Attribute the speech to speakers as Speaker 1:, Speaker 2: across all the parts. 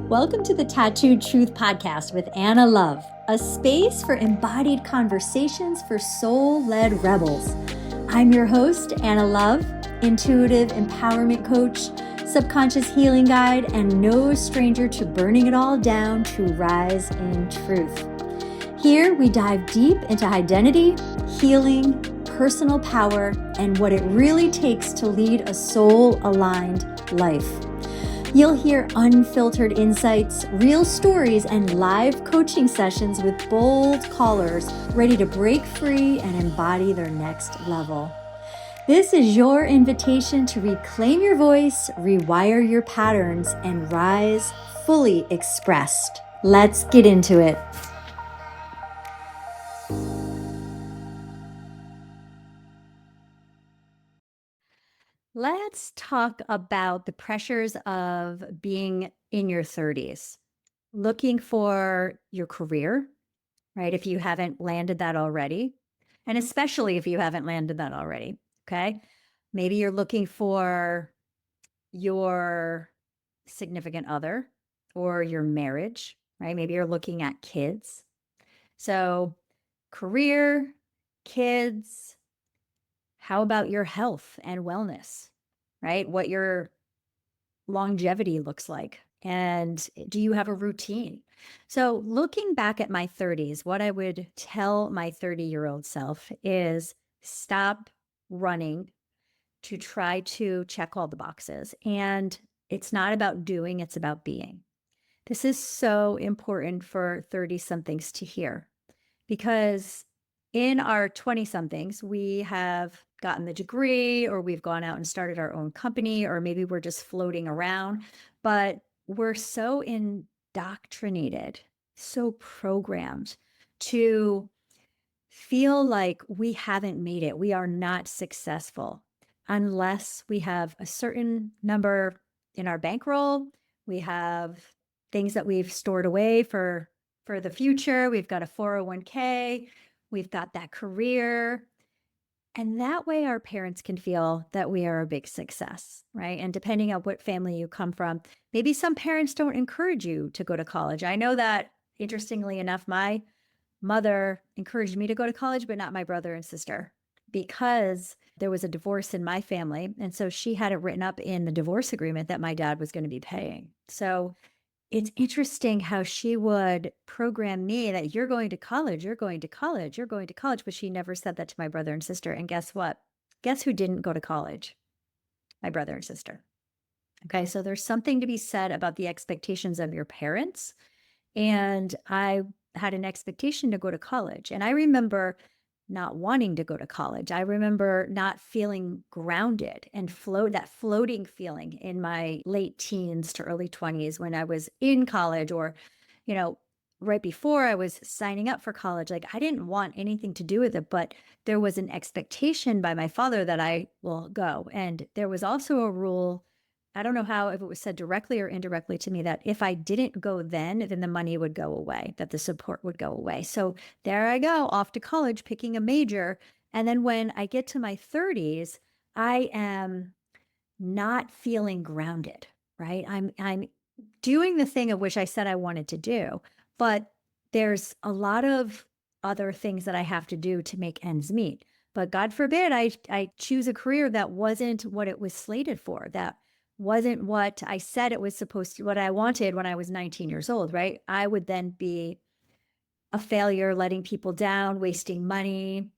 Speaker 1: Welcome to the Tattooed Truth Podcast with Anna Love, a space for embodied conversations for soul-led rebels. I'm your host, Anna Love, intuitive empowerment coach, subconscious healing guide, and no stranger to burning it all down to rise in truth. Here, we dive deep into identity, healing, personal power, and what it really takes to lead a soul-aligned life. You'll hear unfiltered insights, real stories, and live coaching sessions with bold callers ready to break free and embody their next level. This is your invitation to reclaim your voice, rewire your patterns, and rise fully expressed. Let's get into it. Let's talk about the pressures of being in your 30s, looking for your career, right? If you haven't landed that already, and especially if you haven't landed that already, okay? Maybe you're looking for your significant other or your marriage, right? Maybe you're looking at kids. So, career, kids, how about your health and wellness, right? What your longevity looks like. And do you have a routine? So, looking back at my 30s, what I would tell my 30-year-old self is stop running to try to check all the boxes. And it's not about doing, it's about being. This is so important for 30 somethings to hear because in our 20 somethings, we have gotten the degree or we've gone out and started our own company, or maybe we're just floating around, but we're so indoctrinated, so programmed to feel like we haven't made it. We are not successful unless we have a certain number in our bankroll. We have things that we've stored away for the future. We've got a 401k. We've got that career. And that way our parents can feel that we are a big success, right? And depending on what family you come from, maybe some parents don't encourage you to go to college. I know that, interestingly enough, my mother encouraged me to go to college, but not my brother and sister, because there was a divorce in my family. And so she had it written up in the divorce agreement that my dad was going to be paying. So it's interesting how she would program me that you're going to college, you're going to college, you're going to college. But she never said that to my brother and sister. And guess what? Guess who didn't go to college? My brother and sister. Okay. So there's something to be said about the expectations of your parents. And I had an expectation to go to college. And I remember not wanting to go to college. I remember not feeling grounded and that floating feeling in my late teens to early 20s when I was in college, or, right before I was signing up for college. Like, I didn't want anything to do with it, but there was an expectation by my father that I will go. And there was also a rule, I don't know how, if it was said directly or indirectly to me, that if I didn't go then the money would go away, that the support would go away. So there I go, off to college, picking a major. And then when I get to my 30s, I am not feeling grounded, right? I'm doing the thing of which I said I wanted to do, but there's a lot of other things that I have to do to make ends meet. But God forbid I choose a career that wasn't what it was slated for, that wasn't what I said it was supposed to, what I wanted when I was 19 years old, right? I would then be a failure, letting people down, wasting money,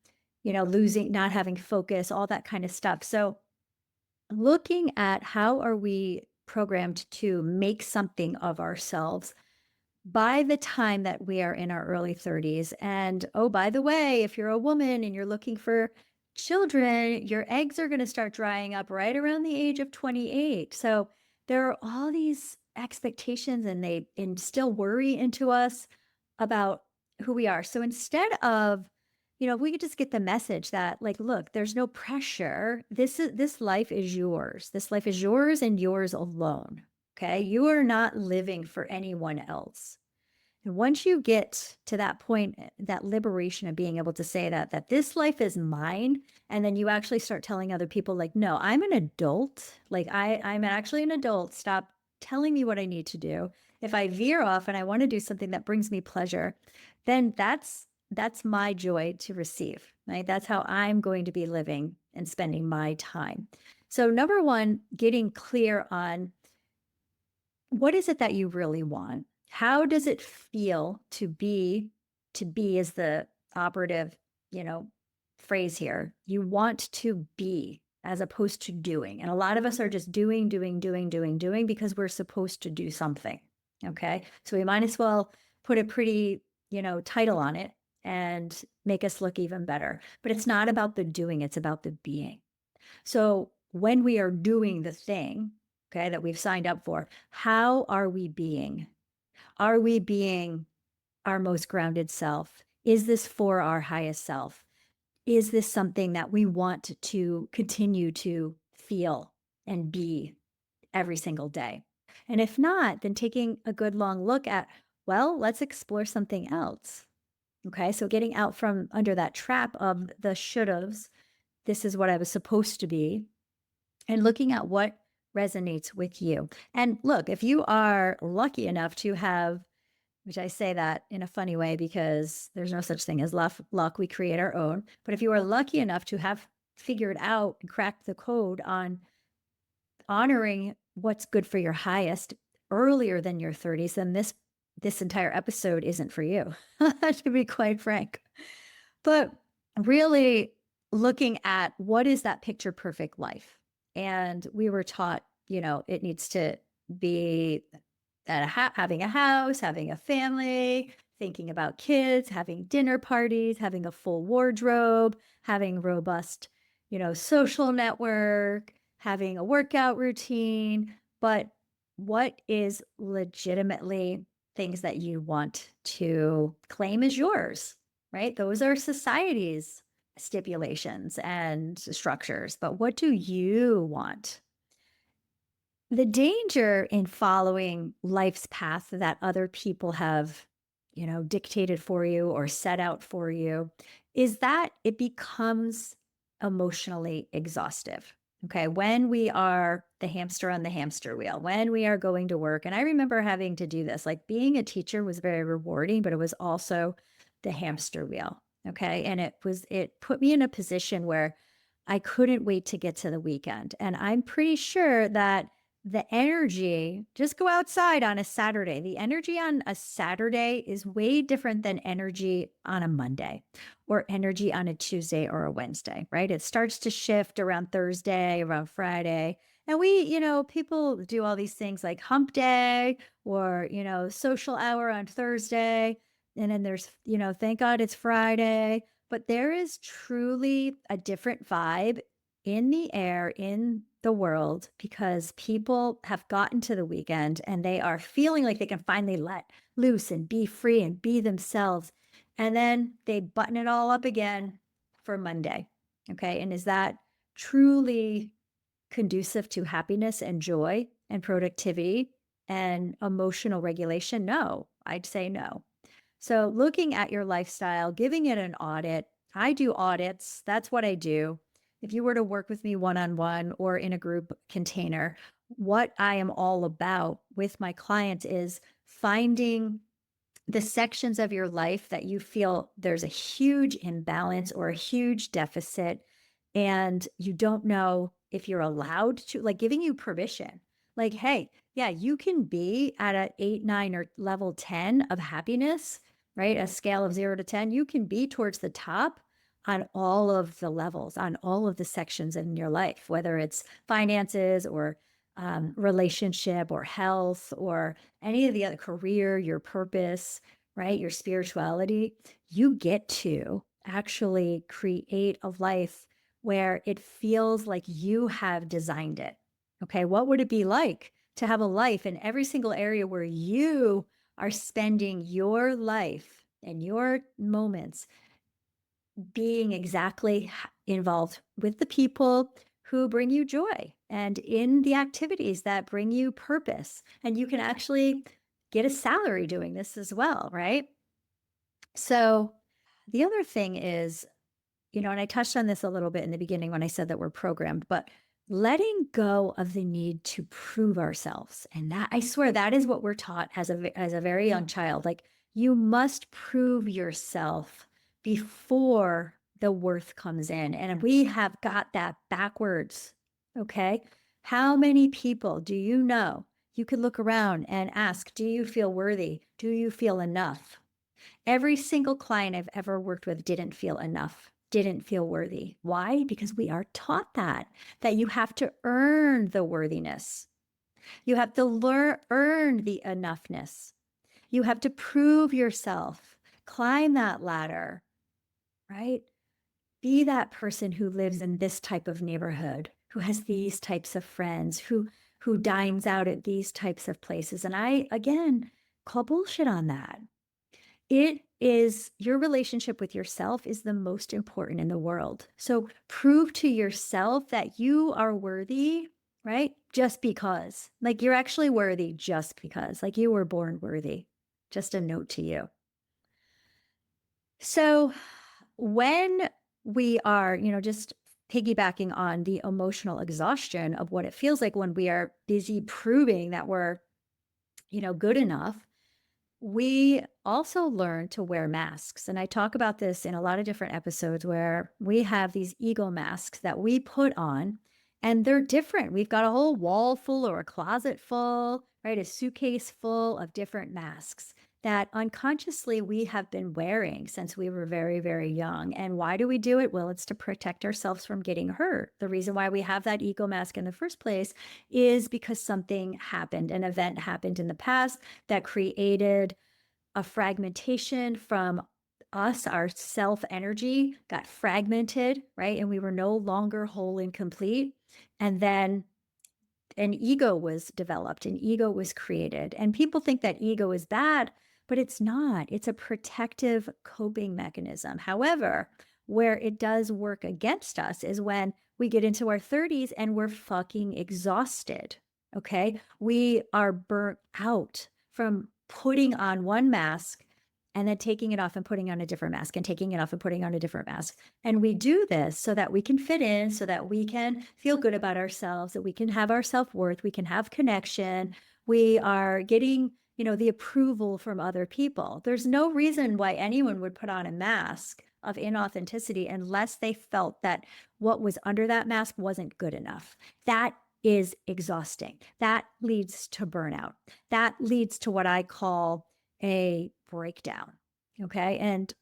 Speaker 1: losing, not having focus, all that kind of stuff. So looking at how are we programmed to make something of ourselves by the time that we are in our early 30s. And oh, by the way, if you're a woman and you're looking for children, your eggs are going to start drying up right around the age of 28. So there are all these expectations, and they instill worry into us about who we are. So instead of, if we could just get the message that, like, look, there's no pressure. This life is yours. This life is yours and yours alone. Okay. You are not living for anyone else. And once you get to that point, that liberation of being able to say that this life is mine, and then you actually start telling other people, like, no, I'm an adult. Like, I'm actually an adult. Stop telling me what I need to do. If I veer off and I want to do something that brings me pleasure, then that's my joy to receive, right? That's how I'm going to be living and spending my time. So number one, getting clear on what is it that you really want? How does it feel to be? To be is the operative, you know, phrase here. You want to be as opposed to doing. And a lot of us are just doing because we're supposed to do something. Okay. So we might as well put a pretty, title on it and make us look even better. But it's not about the doing, it's about the being. So when we are doing the thing, okay, that we've signed up for, how are we being? Are we being our most grounded self? Is this for our highest self? Is this something that we want to continue to feel and be every single day? And if not, then taking a good long look at, well, let's explore something else. Okay. So getting out from under that trap of the should haves, this is what I was supposed to be, and looking at what resonates with you. And look, if you are lucky enough to have, which I say that in a funny way because there's no such thing as luck, we create our own. But if you are lucky enough to have figured out and cracked the code on honoring what's good for your highest earlier than your 30s, then this entire episode isn't for you, to be quite frank. But really looking at what is that picture perfect life. And we were taught, it needs to be having a house, having a family, thinking about kids, having dinner parties, having a full wardrobe, having robust, social network, having a workout routine. But what is legitimately things that you want to claim as yours, right? Those are society's stipulations and structures. But what do you want? The danger in following life's path that other people have, dictated for you or set out for you is that it becomes emotionally exhaustive. Okay. When we are the hamster on the hamster wheel, when we are going to work. And I remember having to do this, like being a teacher was very rewarding, but it was also the hamster wheel. Okay. And it put me in a position where I couldn't wait to get to the weekend. And I'm pretty sure that the energy, just go outside on a Saturday. The energy on a Saturday is way different than energy on a Monday or energy on a Tuesday or a Wednesday, right? It starts to shift around Thursday, around Friday. And people do all these things like hump day or, social hour on Thursday. And then there's, thank God it's Friday. But there is truly a different vibe in the air, in the world, because people have gotten to the weekend and they are feeling like they can finally let loose and be free and be themselves. And then they button it all up again for Monday. Okay. And is that truly conducive to happiness and joy and productivity and emotional regulation? No, I'd say no. So looking at your lifestyle, giving it an audit. I do audits. That's what I do. If you were to work with me one-on-one or in a group container, what I am all about with my clients is finding the sections of your life that you feel there's a huge imbalance or a huge deficit, and you don't know if you're allowed to, like giving you permission. Like, hey, yeah, you can be at a 8, 9, or level 10 of happiness, right? A scale of 0 to 10. You can be towards the top on all of the levels, on all of the sections in your life, whether it's finances or relationship or health or any of the other, career, your purpose, right? Your spirituality. You get to actually create a life where it feels like you have designed it. Okay. What would it be like to have a life in every single area where you are spending your life and your moments being exactly involved with the people who bring you joy and in the activities that bring you purpose? And you can actually get a salary doing this as well, right? So the other thing is, and I touched on this a little bit in the beginning when I said that we're programmed, but letting go of the need to prove ourselves. And that, I swear, that is what we're taught as as a very young child. Like, you must prove yourself before the worth comes in. And we have got that backwards. Okay. How many people do you know? You could look around and ask, do you feel worthy? Do you feel enough? Every single client I've ever worked with didn't feel enough, didn't feel worthy. Why? Because we are taught that you have to earn the worthiness. You have to earn the enoughness. You have to prove yourself, climb that ladder, right? Be that person who lives in this type of neighborhood, who has these types of friends, who dines out at these types of places. And I, again, call bullshit on that. It is your relationship with yourself is the most important in the world. So prove to yourself that you are worthy, right? Just because. Like, you're actually worthy just because. Like, you were born worthy. Just a note to you. So when we are, just piggybacking on the emotional exhaustion of what it feels like when we are busy proving that we're, good enough, we also learn to wear masks. And I talk about this in a lot of different episodes where we have these ego masks that we put on, and they're different. We've got a whole wall full or a closet full, right? A suitcase full of different masks that unconsciously we have been wearing since we were very, very young. And why do we do it? Well, it's to protect ourselves from getting hurt. The reason why we have that ego mask in the first place is because something happened, an event happened in the past that created a fragmentation from us. Our self energy got fragmented, right? And we were no longer whole and complete. And then an ego was developed, an ego was created. And people think that ego is bad, but it's not. It's a protective coping mechanism. However, where it does work against us is when we get into our 30s and we're fucking exhausted. Okay. We are burnt out from putting on one mask and then taking it off and putting on a different mask and taking it off and putting on a different mask. And we do this so that we can fit in, so that we can feel good about ourselves, that we can have our self-worth, we can have connection. We are getting, the approval from other people. There's no reason why anyone would put on a mask of inauthenticity unless they felt that what was under that mask wasn't good enough. That is exhausting. That leads to burnout. That leads to what I call a breakdown. Okay. And,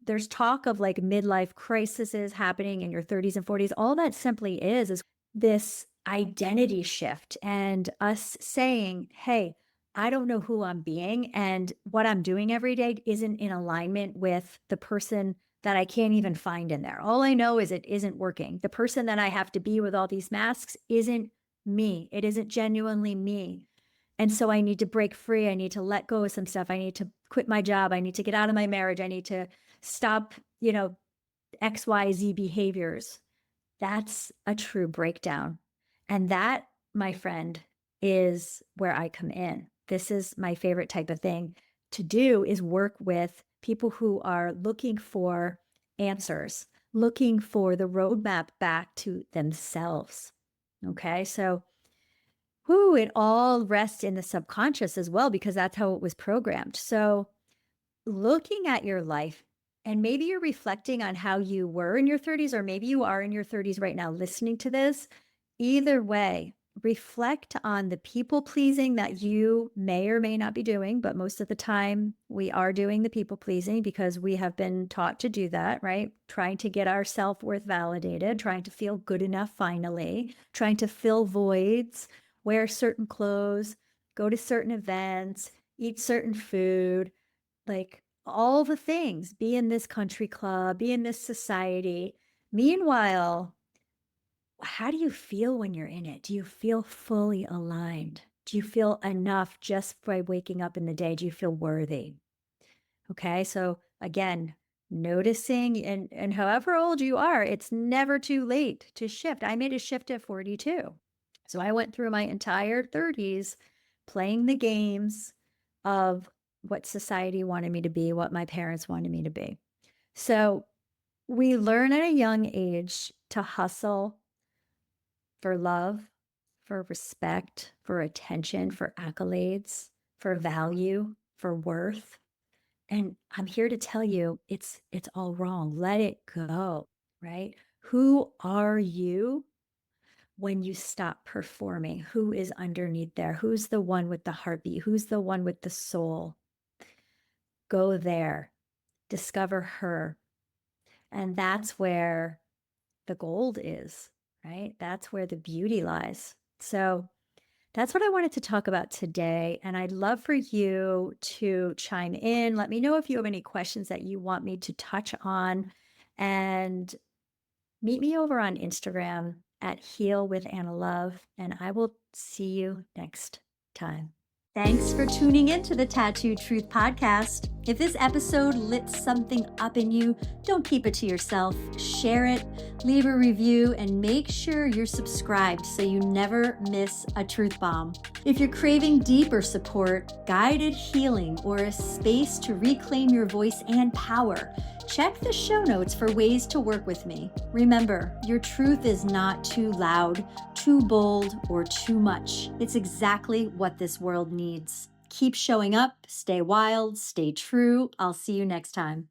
Speaker 1: there's talk of like midlife crises happening in your 30s and 40s. All that simply is this identity shift and us saying, hey, I don't know who I'm being, and what I'm doing every day isn't in alignment with the person that I can't even find in there. All I know is it isn't working. The person that I have to be with all these masks isn't me. It isn't genuinely me. And so I need to break free. I need to let go of some stuff. I need to quit my job. I need to get out of my marriage. I need to stop, XYZ behaviors. That's a true breakdown. And that, my friend, is where I come in. This is my favorite type of thing to do, is work with people who are looking for answers, looking for the roadmap back to themselves. Okay. So it all rests in the subconscious as well, because that's how it was programmed. So looking at your life, and maybe you're reflecting on how you were in your 30s, or maybe you are in your 30s right now listening to this. Either way, reflect on the people pleasing that you may or may not be doing, but most of the time we are doing the people pleasing because we have been taught to do that, right? Trying to get our self-worth validated, trying to feel good enough finally, trying to fill voids, wear certain clothes, go to certain events, eat certain food, like all the things, be in this country club, be in this society. Meanwhile, how do you feel when you're in it? Do you feel fully aligned? Do you feel enough just by waking up in the day? Do you feel worthy? Okay. So again, noticing, and however old you are, it's never too late to shift. I made a shift at 42. So I went through my entire 30s playing the games of what society wanted me to be, what my parents wanted me to be. So we learn at a young age to hustle, for love, for respect, for attention, for accolades, for value, for worth. And I'm here to tell you it's all wrong. Let it go, right? Who are you when you stop performing? Who is underneath there? Who's the one with the heartbeat? Who's the one with the soul? Go there, discover her. And that's where the gold is, right? That's where the beauty lies. So that's what I wanted to talk about today. And I'd love for you to chime in. Let me know if you have any questions that you want me to touch on. And meet me over on Instagram at Heal with Anna Love. And I will see you next time. Thanks for tuning in to the Tattoo Truth Podcast. If this episode lit something up in you, don't keep it to yourself. Share it, leave a review, and make sure you're subscribed so you never miss a truth bomb. If you're craving deeper support, guided healing, or a space to reclaim your voice and power, check the show notes for ways to work with me. Remember, your truth is not too loud, too bold, or too much. It's exactly what this world needs. Keep showing up, stay wild, stay true. I'll see you next time.